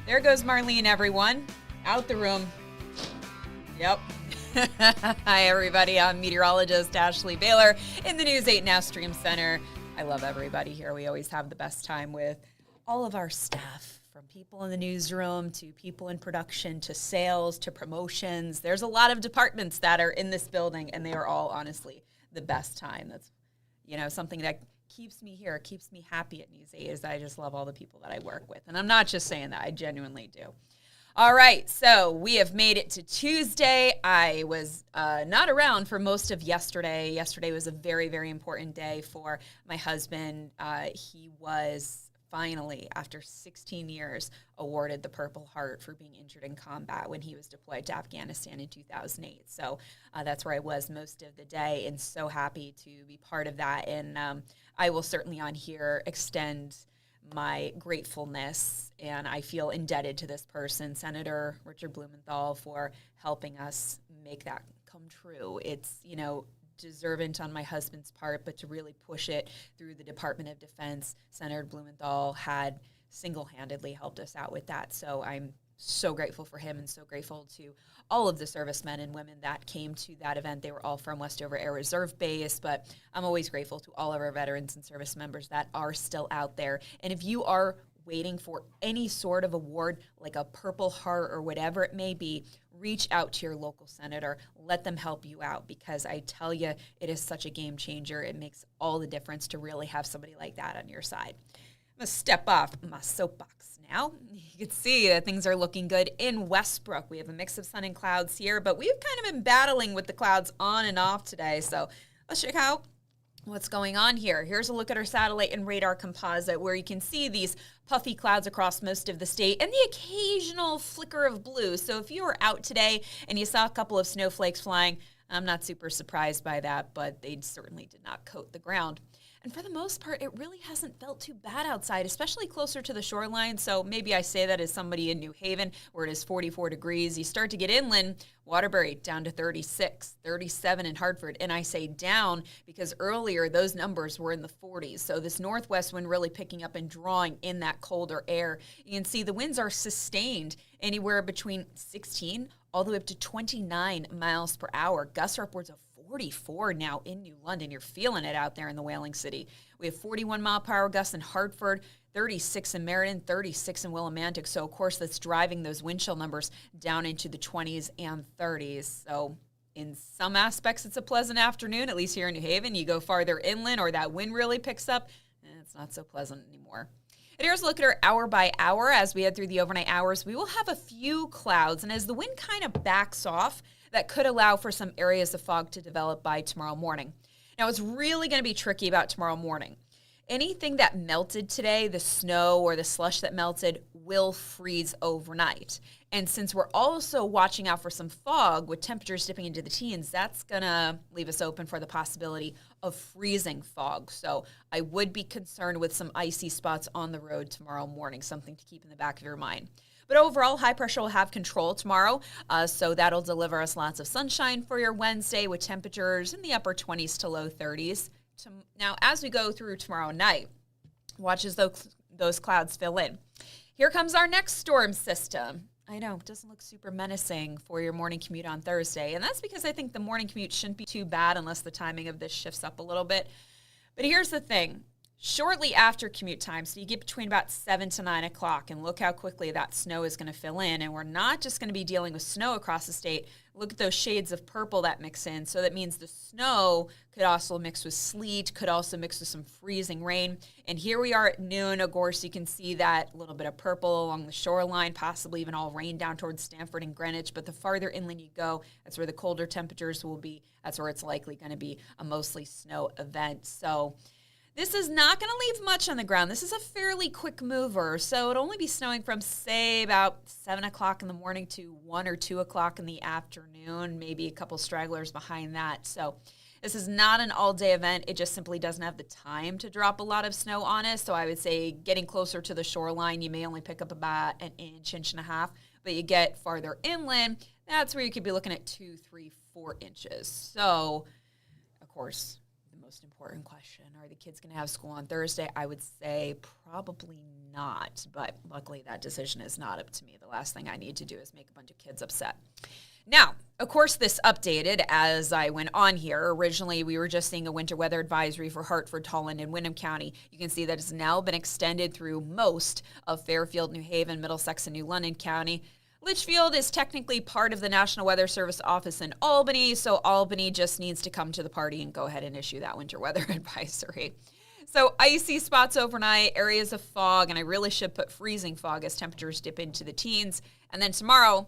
There goes Marlene, everyone. Out the room. Yep. Hi, everybody. I'm meteorologist Ashley Baylor in the News 8 Now Stream Center. I love everybody here. We always have the best time with all of our staff, from people in the newsroom to people in production to sales to promotions. There's a lot of departments that are in this building, and they are all honestly the best time. That's, something that keeps me here, keeps me happy at News 8 is I just love all the people that I work with. And I'm not just saying that, I genuinely do. All right, so we have made it to Tuesday. I was not around for most of yesterday. Yesterday was a very, very important day for my husband. He was finally, after 16 years, awarded the Purple Heart for being injured in combat when he was deployed to Afghanistan in 2008. So that's where I was most of the day, and so happy to be part of that. And I will certainly on here extend my gratefulness, and I feel indebted to this person, Senator Richard Blumenthal, for helping us make that come true. It's, deserving on my husband's part, but to really push it through the Department of Defense, Senator Blumenthal had single-handedly helped us out with that. So I'm so grateful for him and so grateful to all of the servicemen and women that came to that event. They were all from Westover Air Reserve Base, but I'm always grateful to all of our veterans and service members that are still out there. And if you are waiting for any sort of award, like a Purple Heart or whatever it may be, reach out to your local senator. Let them help you out, because I tell you, it is such a game changer. It makes all the difference to really have somebody like that on your side. I'm going to step off my soapbox now. You can see that things are looking good in Westbrook. We have a mix of sun and clouds here, but we've kind of been battling with the clouds on and off today. So let's check out what's going on here. Here's a look at our satellite and radar composite, where you can see these puffy clouds across most of the state and the occasional flicker of blue. So if you were out today and you saw a couple of snowflakes flying, I'm not super surprised by that, but they certainly did not coat the ground. And for the most part, it really hasn't felt too bad outside, especially closer to the shoreline. So maybe I say that as somebody in New Haven, where it is 44 degrees. You start to get inland, Waterbury down to 36, 37 in Hartford. And I say down because earlier those numbers were in the 40s. So this northwest wind really picking up and drawing in that colder air. You can see the winds are sustained anywhere between 16 all the way up to 29 miles per hour. Gusts are upwards of 44 now in New London. You're feeling it out there in the Whaling City. We have 41 mile per hour gusts in Hartford, 36 in Meriden, 36 in Willimantic. So, of course, that's driving those wind chill numbers down into the 20s and 30s. So, in some aspects, it's a pleasant afternoon, at least here in New Haven. You go farther inland or that wind really picks up, and it's not so pleasant anymore. And here's a look at our hour by hour. As we head through the overnight hours, we will have a few clouds. And as the wind kind of backs off, that could allow for some areas of fog to develop by tomorrow morning. Now, it's really going to be tricky about tomorrow morning. Anything that melted today, the snow or the slush that melted, will freeze overnight. And since we're also watching out for some fog with temperatures dipping into the teens, that's going to leave us open for the possibility of freezing fog. So I would be concerned with some icy spots on the road tomorrow morning, something to keep in the back of your mind. But overall, high pressure will have control tomorrow, so that'll deliver us lots of sunshine for your Wednesday with temperatures in the upper 20s to low 30s. Now, as we go through tomorrow night, watch as those clouds fill in. Here comes our next storm system. I know, it doesn't look super menacing for your morning commute on Thursday, and that's because I think the morning commute shouldn't be too bad unless the timing of this shifts up a little bit. But here's the thing. Shortly after commute time, so you get between about 7 to 9 o'clock, and look how quickly that snow is going to fill in. And we're not just going to be dealing with snow across the state. Look at those shades of purple that mix in. So that means the snow could also mix with sleet, could also mix with some freezing rain. And here we are at noon. Of course, you can see that little bit of purple along the shoreline, possibly even all rain down towards Stamford and Greenwich. But the farther inland you go, that's where the colder temperatures will be. That's where it's likely going to be a mostly snow event. So this is not going to leave much on the ground. This is a fairly quick mover, so it'll only be snowing from, say, about 7 o'clock in the morning to 1 or 2 o'clock in the afternoon, maybe a couple stragglers behind that. So this is not an all-day event. It just simply doesn't have the time to drop a lot of snow on us. So I would say getting closer to the shoreline, you may only pick up about an inch, inch and a half. But you get farther inland, that's where you could be looking at 2, 3, 4 inches. So, of course, most important question. Are the kids going to have school on Thursday? I would say probably not, but luckily that decision is not up to me. The last thing I need to do is make a bunch of kids upset. Now, of course, this updated as I went on here. Originally, we were just seeing a winter weather advisory for Hartford, Tolland, and Windham County. You can see that it's now been extended through most of Fairfield, New Haven, Middlesex, and New London County. Litchfield is technically part of the National Weather Service office in Albany, so Albany just needs to come to the party and go ahead and issue that winter weather advisory. So icy spots overnight, areas of fog, and I really should put freezing fog as temperatures dip into the teens. And then tomorrow,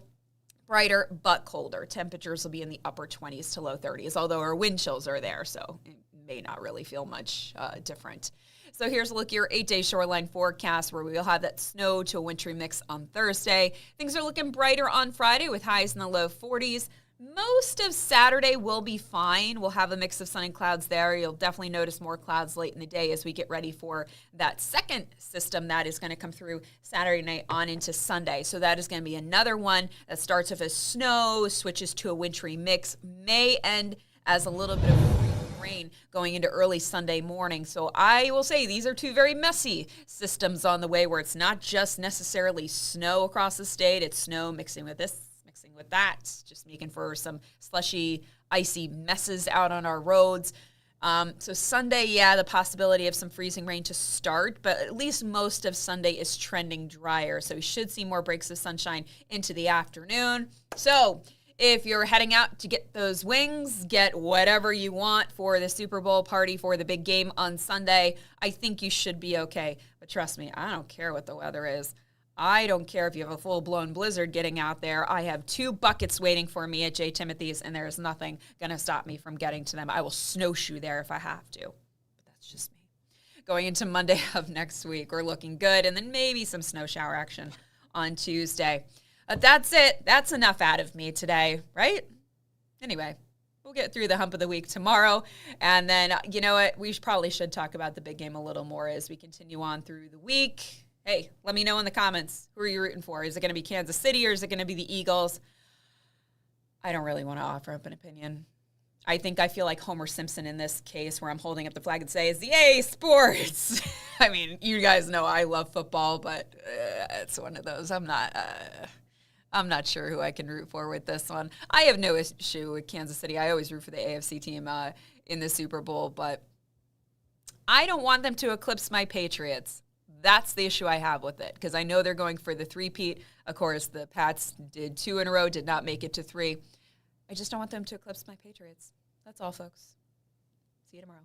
brighter but colder. Temperatures will be in the upper 20s to low 30s, although our wind chills are there, so it may not really feel much different. So here's a look at your 8-day shoreline forecast where we will have that snow to a wintry mix on Thursday. Things are looking brighter on Friday with highs in the low 40s. Most of Saturday will be fine. We'll have a mix of sun and clouds there. You'll definitely notice more clouds late in the day as we get ready for that second system that is going to come through Saturday night on into Sunday. So that is going to be another one that starts off as snow, switches to a wintry mix, may end as a little bit of rain going into early Sunday morning. So I will say these are two very messy systems on the way where it's not just necessarily snow across the state. It's snow mixing with this, mixing with that, just making for some slushy, icy messes out on our roads. So Sunday, yeah, the possibility of some freezing rain to start, but at least most of Sunday is trending drier. So we should see more breaks of sunshine into the afternoon. So if you're heading out to get those wings, get whatever you want for the Super Bowl party for the big game on Sunday, I think you should be okay. But trust me, I don't care what the weather is. I don't care if you have a full-blown blizzard getting out there. I have 2 buckets waiting for me at J. Timothy's, and there is nothing going to stop me from getting to them. I will snowshoe there if I have to. But that's just me. Going into Monday of next week, we're looking good, and then maybe some snow shower action on Tuesday. That's it. That's enough out of me today, right? Anyway, we'll get through the hump of the week tomorrow. And then, you know what? We probably should talk about the big game a little more as we continue on through the week. Hey, let me know in the comments. Who are you rooting for? Is it going to be Kansas City or is it going to be the Eagles? I don't really want to offer up an opinion. I think I feel like Homer Simpson in this case where I'm holding up the flag and say, it's the A Sports. I mean, you guys know I love football, but it's one of those. I'm not sure who I can root for with this one. I have no issue with Kansas City. I always root for the AFC team in the Super Bowl, but I don't want them to eclipse my Patriots. That's the issue I have with it because I know they're going for the three-peat. Of course, the Pats did 2 in a row, did not make it to 3. I just don't want them to eclipse my Patriots. That's all, folks. See you tomorrow.